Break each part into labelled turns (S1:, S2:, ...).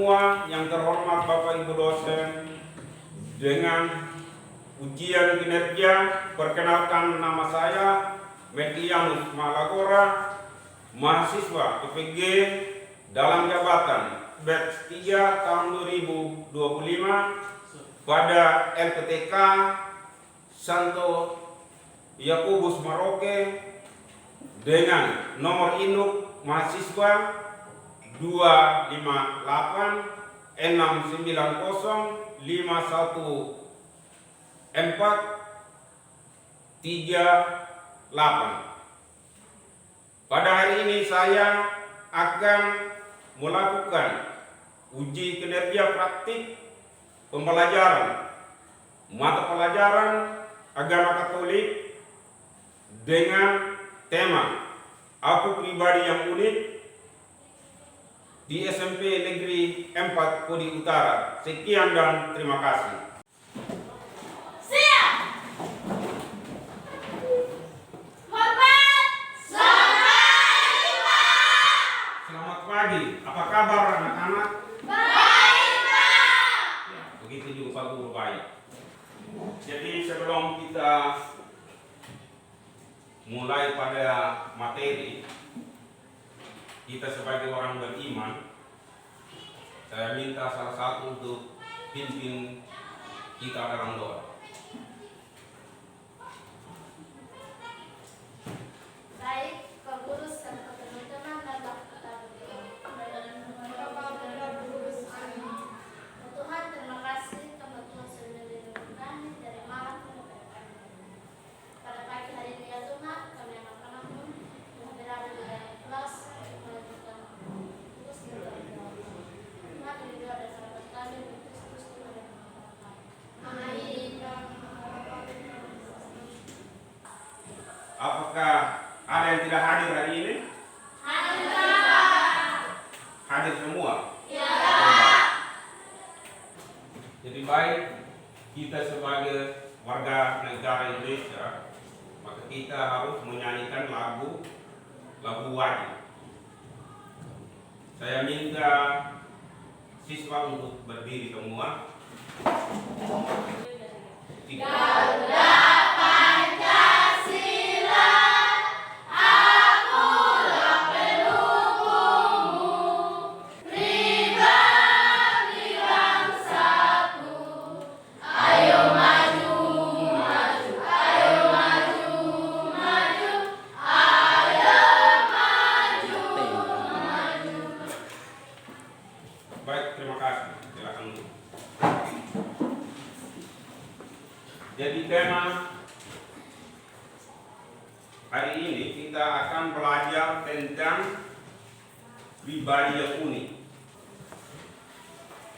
S1: semua yang terhormat Bapak Ibu dosen, dengan ujian kinerja, perkenalkan nama saya Medianus Malagora, mahasiswa IPG dalam jabatan batch 3 tahun 2025 pada LPTK Santo Yakobus Maroke dengan nomor induk mahasiswa 25869014338. Pada hari ini saya akan melakukan uji kinerja praktik pembelajaran mata pelajaran agama Katolik dengan tema Aku Pribadi yang Unik di SMP Negeri 4 Kodi Utara. Sekian dan terima kasih. Selamat pagi, apa kabar anak-anak? Baik, Pak. Ya, begitu juga Pak Guru, baik. Jadi sebelum kita mulai pada materi, kita sebagai orang beriman, saya minta salah satu untuk pimpin kita dalam doa.
S2: Baik, Pak Guru serta teman-teman dan Bapak Tuhan, terima kasih karena Tuhan sudah melindungi kami dari malam pada pagi hari ini ya Tuhan, kami anak-anakmu yang berada di dalam kelas melanjutkan tugas dan Tuhan ini doa dan harapan kami untuk Kristus Tuhan yang Maha. Amin.
S1: Apakah ada yang tidak hadir hari ini?
S2: Hadir, Pak.
S1: Hadir semua?
S2: Ya.
S1: Jadi baik, kita sebagai warga negara Indonesia, maka kita harus menyanyikan lagu wajib. Saya minta siswa untuk berdiri semua.
S2: Garuda Pancasila, akulah pendukungmu, pribadi bangsaku. Ayo maju, maju, ayo maju, maju, ayo maju, maju.
S1: Baik, terima kasih. Silakan. Jadi tema hari ini kita akan belajar tentang pribadi yang unik.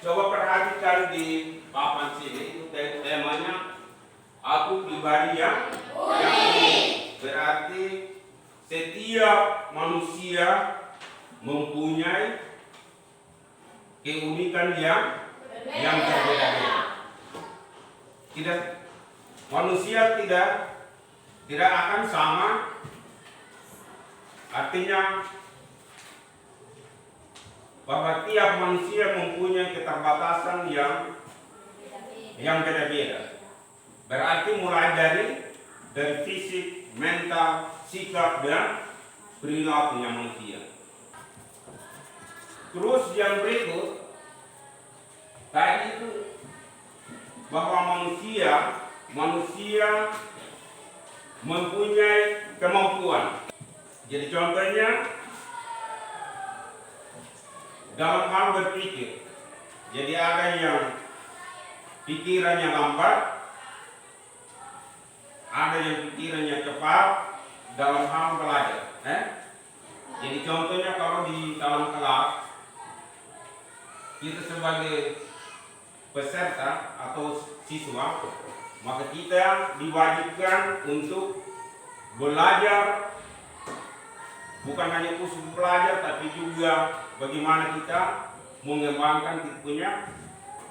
S1: Coba perhatikan di papan sini, itu temanya Aku Pribadi yang Unik. Berarti setiap manusia mempunyai keunikan yang berbeda-beda. Manusia tidak akan sama. Artinya bahwa tiap manusia mempunyai keterbatasan yang beda-beda. Berarti mulai dari fisik, mental, sikap dan perilakunya manusia. Terus yang berikut tadi itu bahwa manusia mempunyai kemampuan. Jadi contohnya dalam hal berpikir. Jadi ada yang pikirannya lambat, ada yang pikirannya cepat dalam hal belajar. Jadi contohnya kalau di dalam kelas kita sebagai peserta atau siswa, maka kita diwajibkan untuk belajar, bukan hanya khusus belajar, tapi juga bagaimana kita mengembangkan kita punya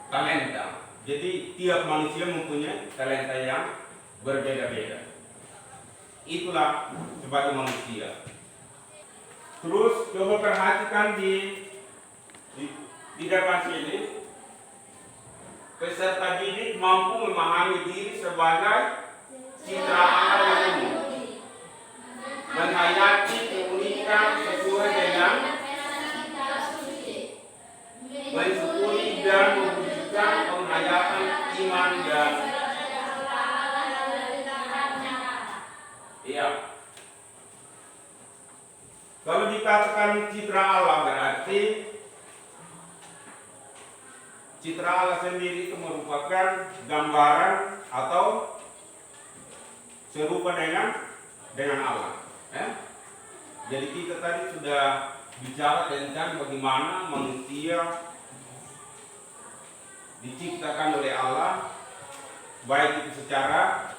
S1: talenta. Jadi tiap manusia mempunyai talenta yang berbeda-beda. Itulah sebagai manusia. Terus coba perhatikan di di depan sini, peserta didik mampu memahami diri sebagai citra Allah yang unik, menghayati keunikan sesuai dengan mensyukuri dan mewujudkan penghayatan iman dan iya. Kalau dikatakan citra Allah berarti citra Allah sendiri itu merupakan gambaran atau serupa dengan Allah. Jadi kita tadi sudah bicara tentang bagaimana manusia diciptakan oleh Allah, baik itu secara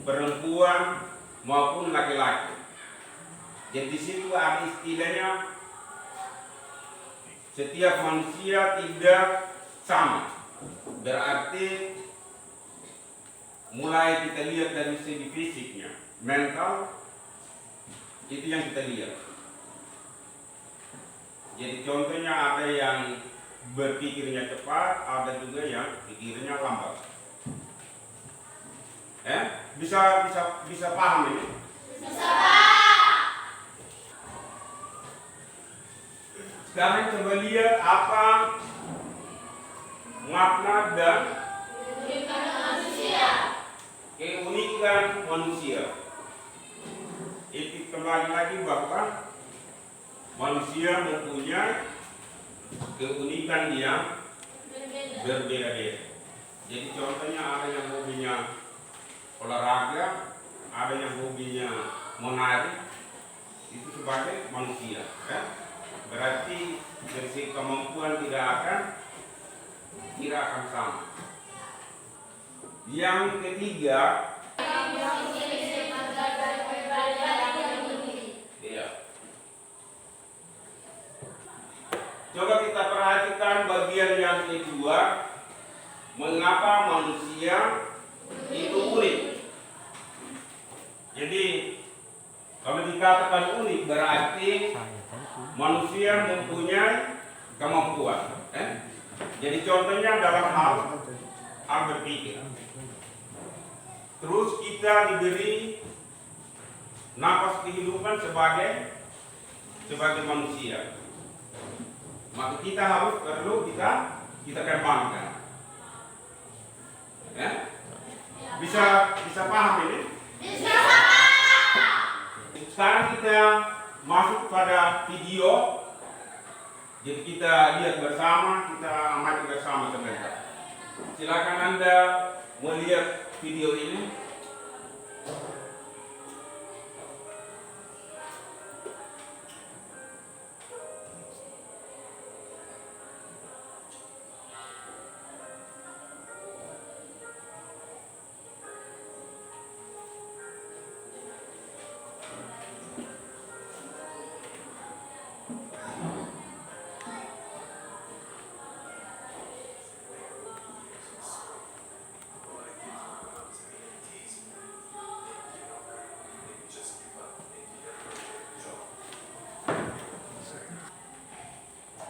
S1: perempuan maupun laki-laki. Jadi di situ ada istilahnya setiap manusia tidak sama. Berarti mulai kita lihat dari segi fisiknya, mental, itu yang kita lihat. Jadi contohnya ada yang berpikirnya cepat, ada juga yang pikirnya lambat. Bisa paham ini? Bisa. Sekarang coba lihat apa makna dan keunikan manusia. Itu kembali lagi bahwa manusia mempunyai keunikan yang berbeda-beda. Jadi contohnya ada yang hobinya olahraga, ada yang hobinya menari, itu sebagai manusia. Berarti dari segi kemampuan tidak akan sama. Yang ketiga, iya. Coba kita perhatikan bagian yang kedua, mengapa manusia itu unik. Jadi kalau dikatakan unik berarti manusia mempunyai kemampuan. Jadi contohnya dalam hal berpikir. Terus kita diberi nafas kehidupan sebagai manusia. Maka kita perlu kita kembangkan. Bisa paham ini? Bisa. Sekarang kita masuk pada video. Jadi kita lihat bersama, kita amati bersama sebentar. Silakan Anda melihat video ini.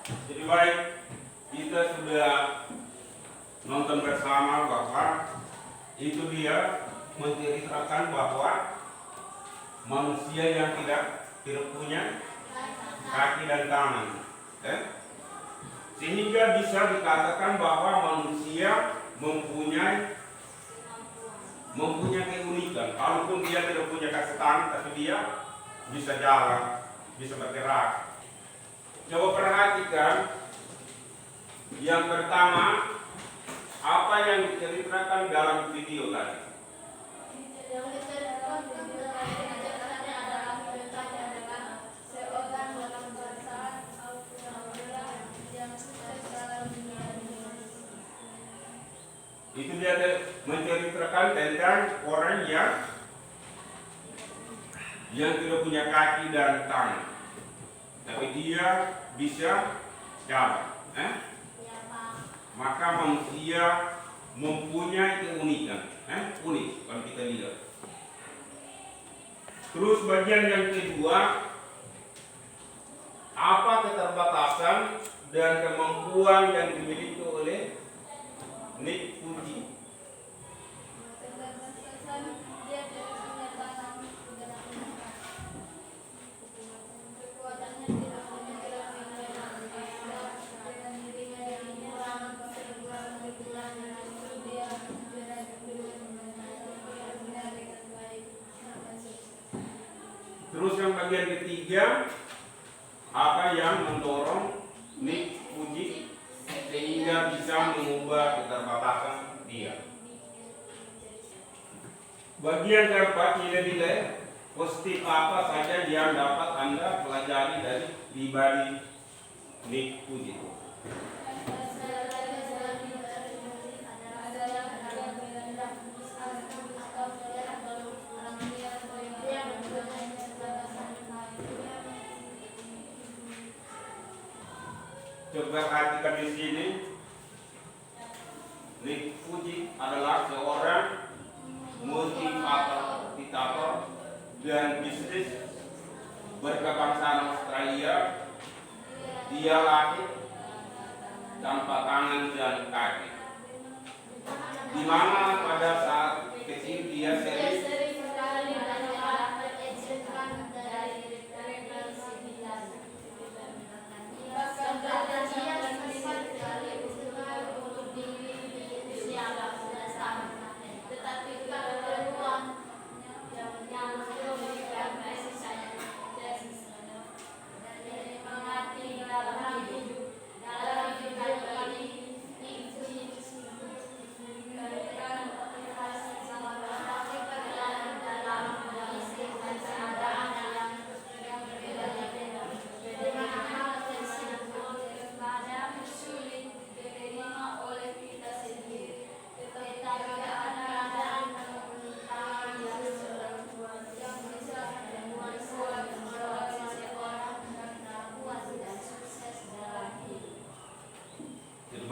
S1: Jadi baik, kita sudah nonton bersama bahwa itu dia menceritakan bahwa manusia yang tidak punya kaki dan tangan, sehingga bisa dikatakan bahwa manusia mempunyai keunikan. Walaupun dia tidak punya kaki tangan, tapi dia bisa jalan, bisa bergerak. Coba perhatikan yang pertama, apa yang diceritakan dalam video tadi.
S2: Yang diceritakan adalah perintahnya adalah seorang dalam perasaan yang
S1: itu dia menceritakan tentang orang yang tidak punya kaki dan tangan, tapi dia bisa jalan. Maka manusia mempunyai keunikan, unik kalau kita lihat. Terus bagian yang kedua, apa keterbatasan dan kemampuan yang dimiliki oleh Nick Puji. Terus yang bagian ketiga, apa yang mendorong Nick Puji sehingga bisa mengubah keterbatasan dia. Bagian keempat, nilai-nilai positif apa saja yang dapat Anda pelajari dari pribadi Nick Puji. Coba perhatikan di sini, Nick Puji adalah seorang motivator dan bisnis berkebangsaan Australia. Dia lahir tanpa tangan dan kaki, di mana pada saat kecil dia sering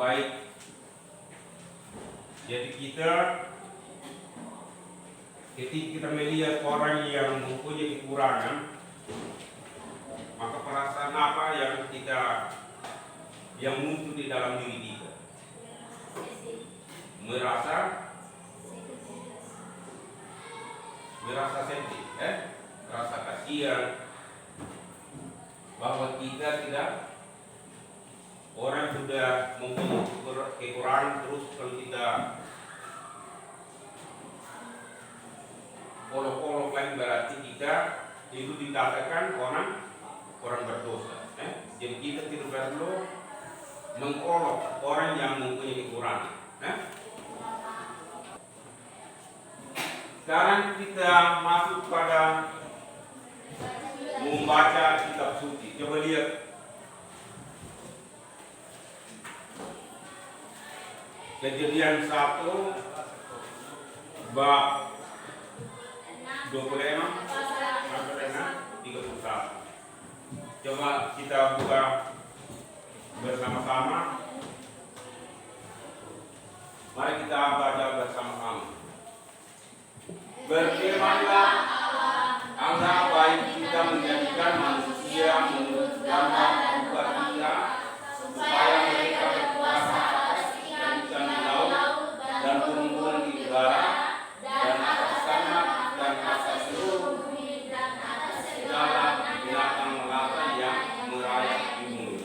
S1: baik. Jadi ketika kita melihat orang yang mempunyai kekurangan, maka perasaan apa yang muncul di dalam diri kita? Merasa sedih, merasa kasihan bahwa kita tidak. Orang sudah mempunyai kekurangan, terus kalau kita olok-olok lagi berarti kita itu dikatakan orang berdosa. Jadi kita tidak perlu mengolok orang yang mempunyai kekurangan. Sekarang kita masuk pada membaca kitab suci. Coba lihat Kejadian 1 bab 26 sampai 31. Coba kita buka bersama-sama. Mari kita baca bersama-sama. Berfirmanlah Allah baik kita menjadikan manusia menurut gambar rupa kita, supaya mereka berkuasa atas ikan di laut dan burung-burung di udara dan atas tanah dan atas seluruh bumi dan atas segala binatang melata yang merayap di bumi.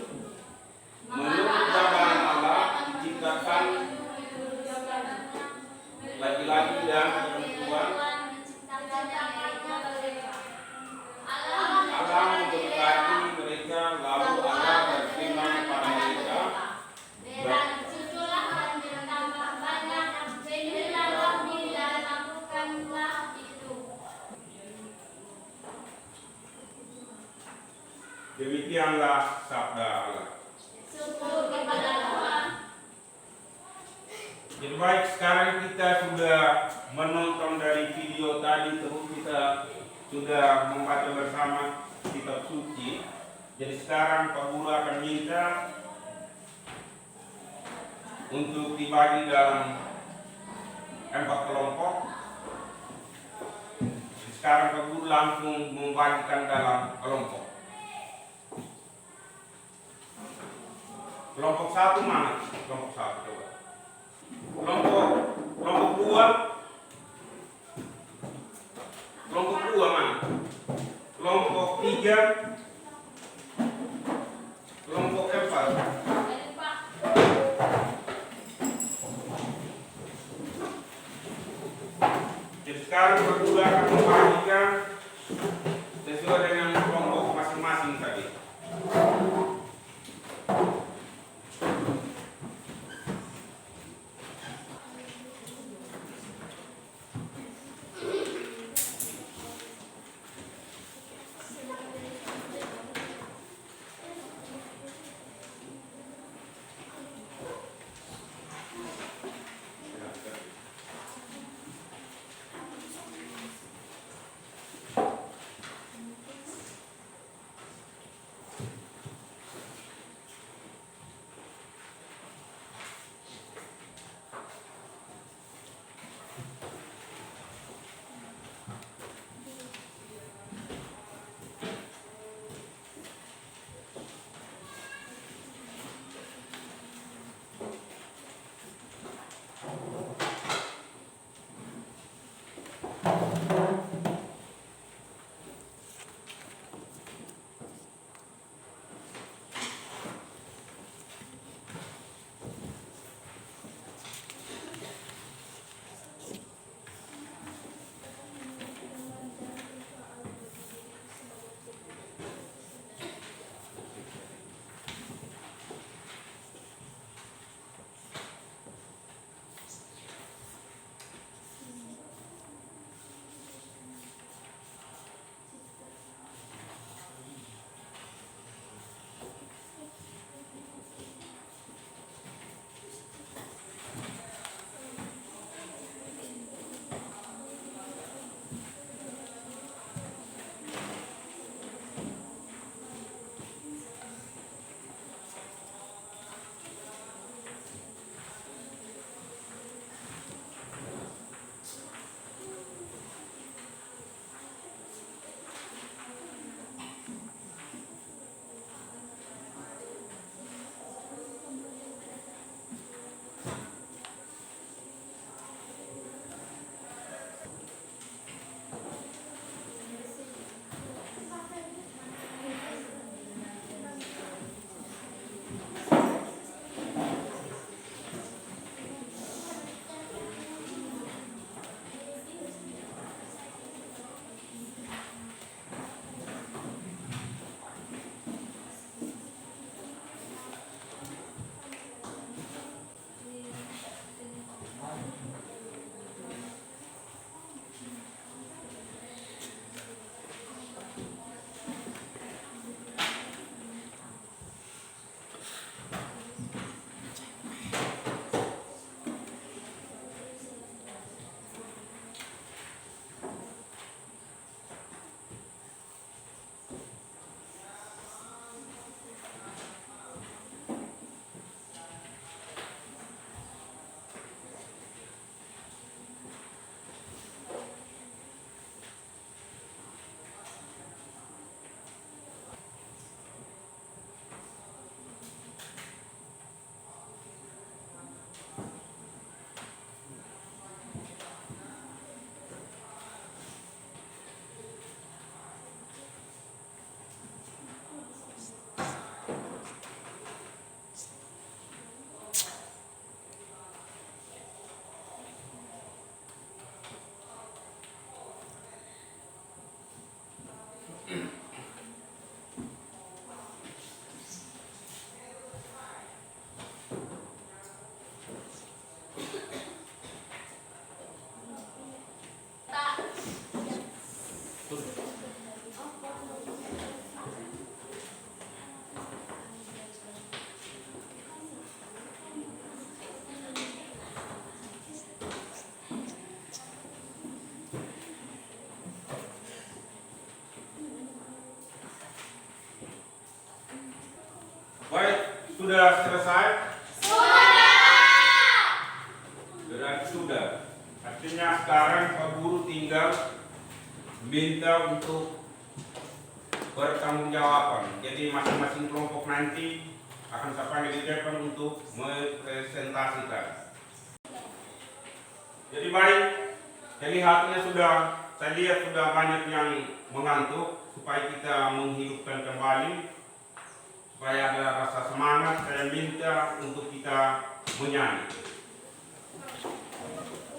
S1: Menurut gambaran Allah diciptakan laki-laki dan perempuan. Allah memberkati mereka, lalu Allah berfirman kepada mereka,
S2: bercuculah dan bertambah banyak, penuhilah bumi dan lakukanlah itu.
S1: Demikianlah sabda Allah.
S2: Syukur kepada Tuhan.
S1: Jadi baik, sekarang kita sudah menonton dari video tadi, terus kita sudah membaca bersama kitab suci. Jadi sekarang Pak Guru akan minta untuk dibagi dalam 4 kelompok. Sekarang Pak Guru langsung membagikan dalam kelompok. Kelompok 1 mana? Kelompok 1 coba. Kelompok 2. Kelompok 2 mana? Kelompok 3. Kelompok 4. Jadi sekarang berdua akan membagikan sesuai dengan kelompok masing-masing tadi. Baik, sudah selesai? Sudah. Berarti sudah. Artinya sekarang Pak Guru tinggal minta untuk bertanggung jawaban. Jadi masing-masing kelompok nanti akan saya panggil di depan untuk mempresentasikan. Jadi baik, kelihatannya saya lihat sudah banyak yang mengantuk, supaya kita menghidupkan kembali, supaya ada rasa semangat. Saya minta untuk kita menyanyi.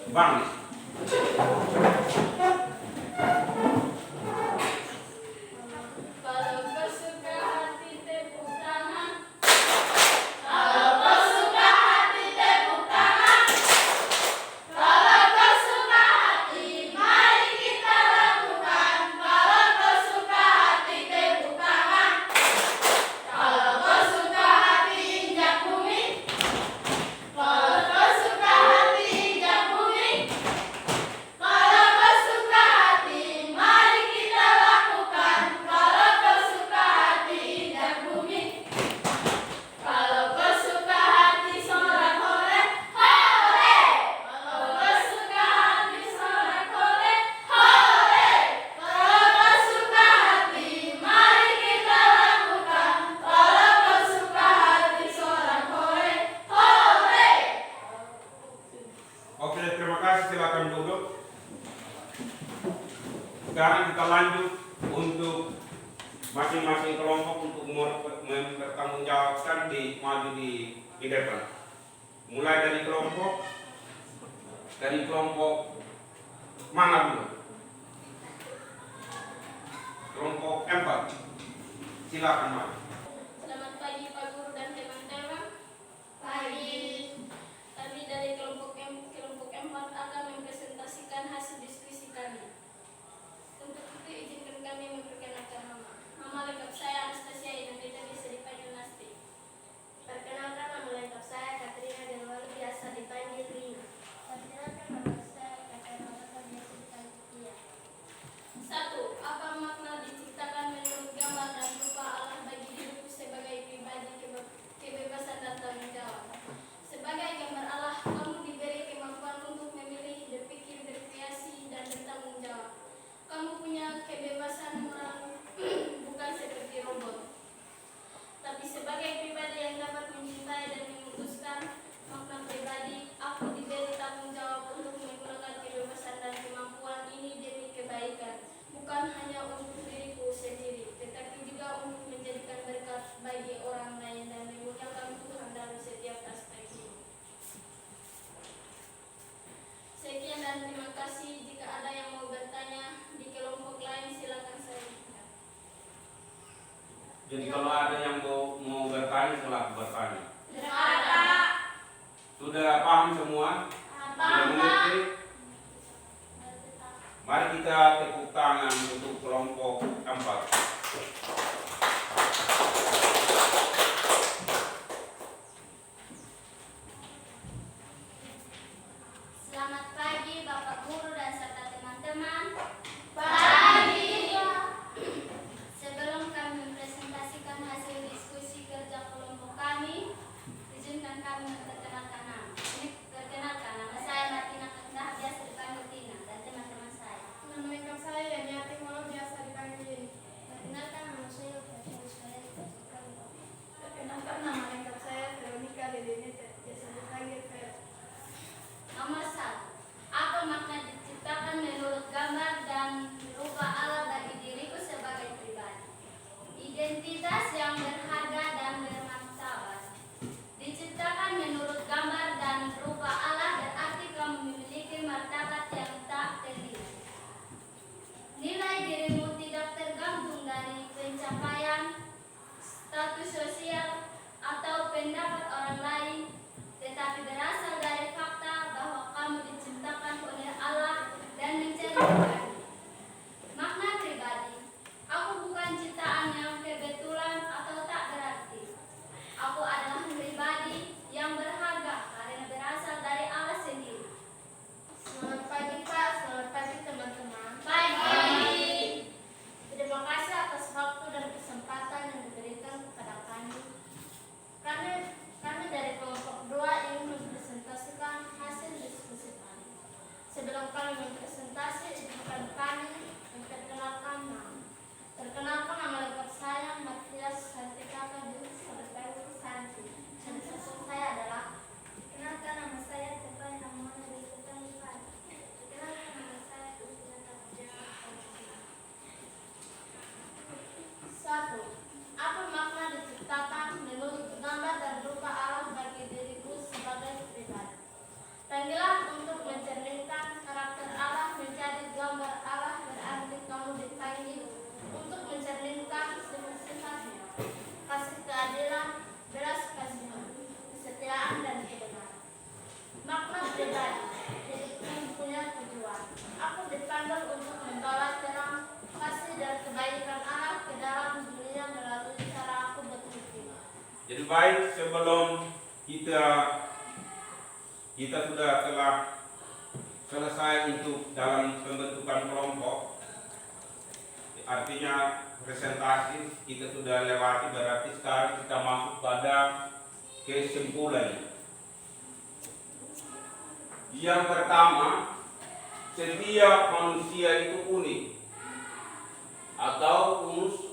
S1: Bang. Oke, terima kasih, silakan duduk. Sekarang kita lanjut untuk masing-masing kelompok untuk mempertanggungjawabkan maju di depan. Mulai dari kelompok mana dulu? Kelompok 4. Silakan maju.
S2: Selamat pagi Pak Guru dan teman-teman. Pagi. Kami dari kelompok 4 akan mempresentasikan hasil diskusi kami. Untuk itu izinkan kami memperkenalkan nama. Nama lengkap saya Anastasia Inandita, bisa dipanggil Nasti. Perkenalkan, nama lengkap saya Katrina Delwalu, biasa dipanggil Rina. Perkenalkan, nama saya Katrina Delwalu, biasa dipanggil Tia. 1. Apa makna diciptakan menurut gambar dan rupa Allah bagi diriku sebagai pribadi, kebebasan dan tanggung jawab? Sebagai gambar Allah, kamu diberi kemampuan untuk memilih, berpikir, berkreasi, dan bertanggung jawab. Kamu punya kebebasan moral, bukan seperti robot, tapi sebagai pribadi yang dapat mencintai dan memutuskan. Makna pribadi, aku diberi tanggung jawab untuk menggunakan kebebasan dan kemampuan ini demi kebaikan, bukan hanya untuk diriku sendiri, tetapi juga untuk menjadikan berkat bagi orang lain dan memuliakan Tuhan dalam setiap aspek hidup. Sekian dan terima kasih. Jika ada yang mau bertanya di kelompok lain, silakan saya.
S1: Jadi kalau ada yang mau bertanya, silahkan bertanya.
S2: Ada.
S1: Sudah paham semua? Sudah mengerti? Mari kita tepuk tangan untuk kelompok 4.
S2: Selamat pagi Bapak Guru dan serta teman-teman. Pagi. Sebelum kami mempresentasikan hasil diskusi kerja kelompok kami, izinkan kami memperkenalkan nama. Perkenalkan, nama saya Martina Kendah, biasa dipanggil Tina, dan teman-teman saya. Nama lengkap saya Yaniati Molo, biasa dipanggil Yeni. Perkenalkan, nama saya Perkenalkan, saya Perkenalkan, nama lengkap saya Veronica Dedenete, biasa dipanggil Fer. Nomor 1. Apa makna diciptakan menurut gambar dan rupa Allah bagi diriku sebagai pribadi? Identitas yang berharga dan bermartabat. Diciptakan menurut
S1: lebih baik sebelum kita telah selesai untuk dalam pembentukan kelompok, artinya presentasi kita sudah lewati, berarti sekarang kita masuk pada kesimpulan. Yang pertama, setiap manusia itu unik atau unus.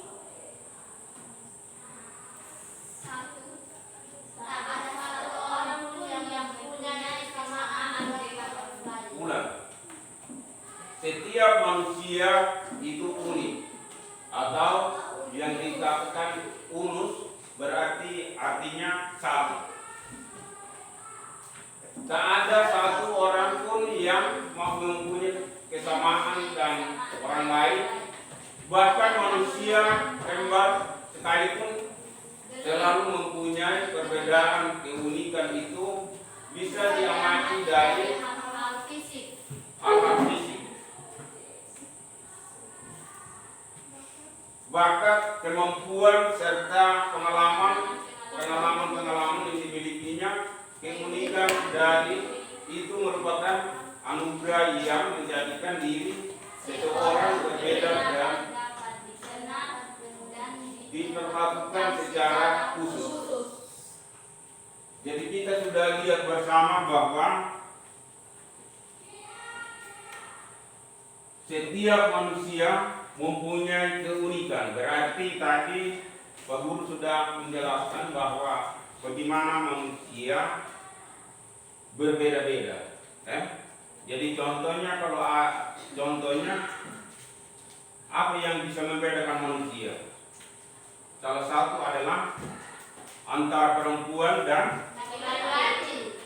S1: Setiap manusia itu unik atau yang dikatakan unus berarti artinya satu. Tak ada satu orang pun yang mempunyai kesamaan dan orang lain. Bahkan manusia kembar sekalipun selalu mempunyai perbedaan. Keunikan itu bisa diamati dari hal-hal fisik. Bakat, kemampuan, serta pengalaman yang dimilikinya. Keunikan dari itu merupakan anugerah yang menjadikan diri seseorang berbeda dan diperlakukan secara khusus. Jadi kita sudah lihat bersama bahwa setiap manusia mempunyai keunikan. Berarti tadi Pak Guru sudah menjelaskan bahwa bagaimana manusia berbeda-beda. Jadi contohnya apa yang bisa membedakan manusia? Salah satu adalah antara perempuan dan laki-laki.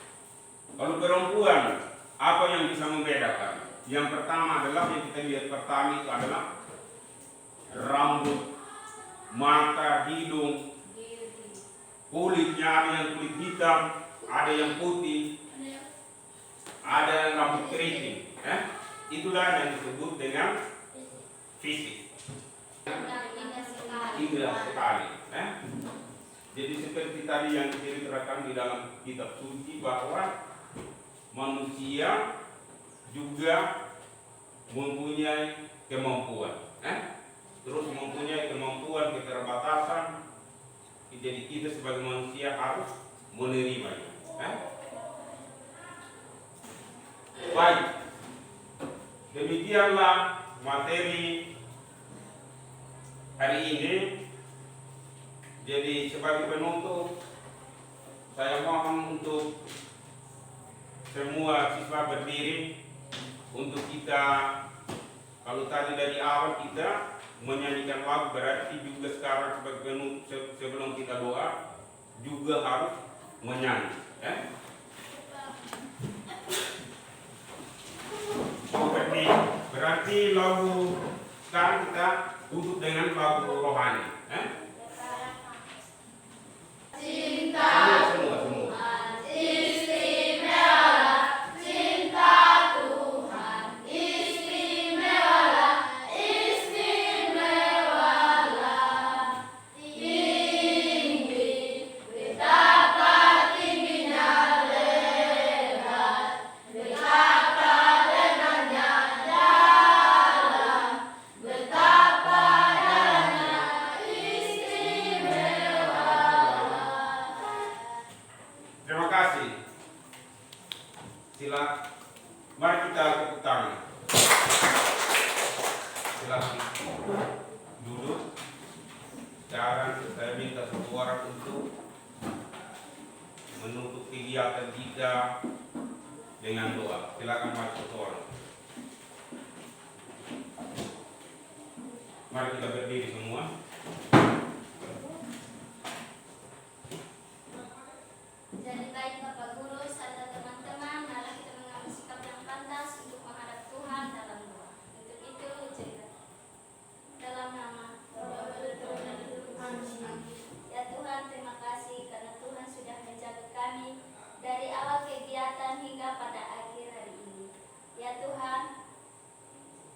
S1: Kalau perempuan, apa yang bisa membedakan? Yang pertama adalah yang kita lihat pertama itu adalah rambut, mata, hidung, kulitnya. Ada yang kulit hitam, ada yang putih, ada yang rambut keriting. Itulah yang disebut dengan fisik. Indah sekali. Jadi seperti tadi yang diceritakan di dalam kitab suci bahwa manusia juga mempunyai kemampuan. Terus mempunyai kemampuan, keterbatasan. Jadi kita sebagai manusia harus menerimanya. Baik, demikianlah materi hari ini. Jadi sebagai penutup, saya mohon untuk semua siswa berdiri untuk kita. Kalau tadi dari awal kita menyanyikan lagu, berarti juga sekarang sebagai penutup sebelum kita doa juga harus menyanyi. Berarti lagu sekarang kita duduk dengan lagu rohani. Semua. Terima kasih. Mari kita tepuk tangan. Silakan duduk. Sekarang saya minta semua orang untuk menutup kegiatan kita dengan doa. Silakan masuk orang. Mari kita berdiri semua.
S2: Jadi baik Bapak Guru serta teman-teman, mari kita mengambil sikap yang pantas untuk menghadap Tuhan dalam doa. Untuk itu ucapkan dalam nama Tuhan. Ya Tuhan, terima kasih karena Tuhan sudah menjaga kami dari awal kegiatan hingga pada akhir hari ini. Ya Tuhan,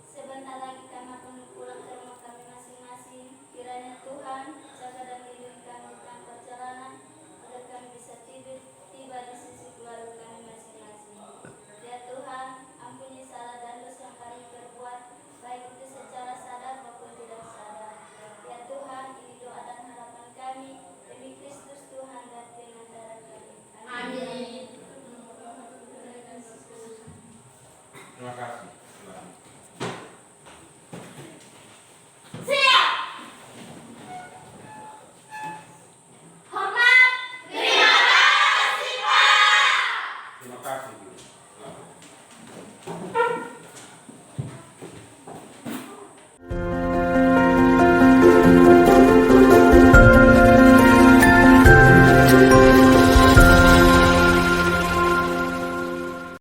S2: sebentar lagi kami akan pulang ke rumah kami masing-masing. Kiranya Tuhan jaga dan lindungi kami dalam perjalanan. tiba di sisi